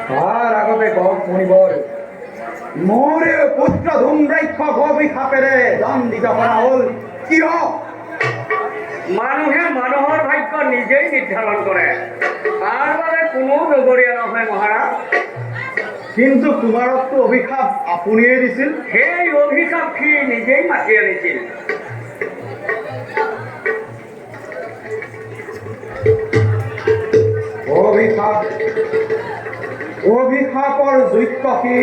তাৰ আগতে গপ শুনিবৰ মোৰে পুত্ৰ ধুমৰাক্ষক অভিশাপেৰে দণ্ডিত কৰা হ'ল। কিয়? মানুহে মানুহৰ ভাগ্য নিজেই নিৰ্ধাৰণ কৰে, তাৰ বাবে কোনো নগৰীয়া নহয় মহাৰাজ। কিন্তু কুমাৰকতো অভিশাপ আপুনিয়ে দিছিল। সেই অভিশাপ সি নিজেই মাতি আনিছিল। অভিশাপৰ যোগ্য সি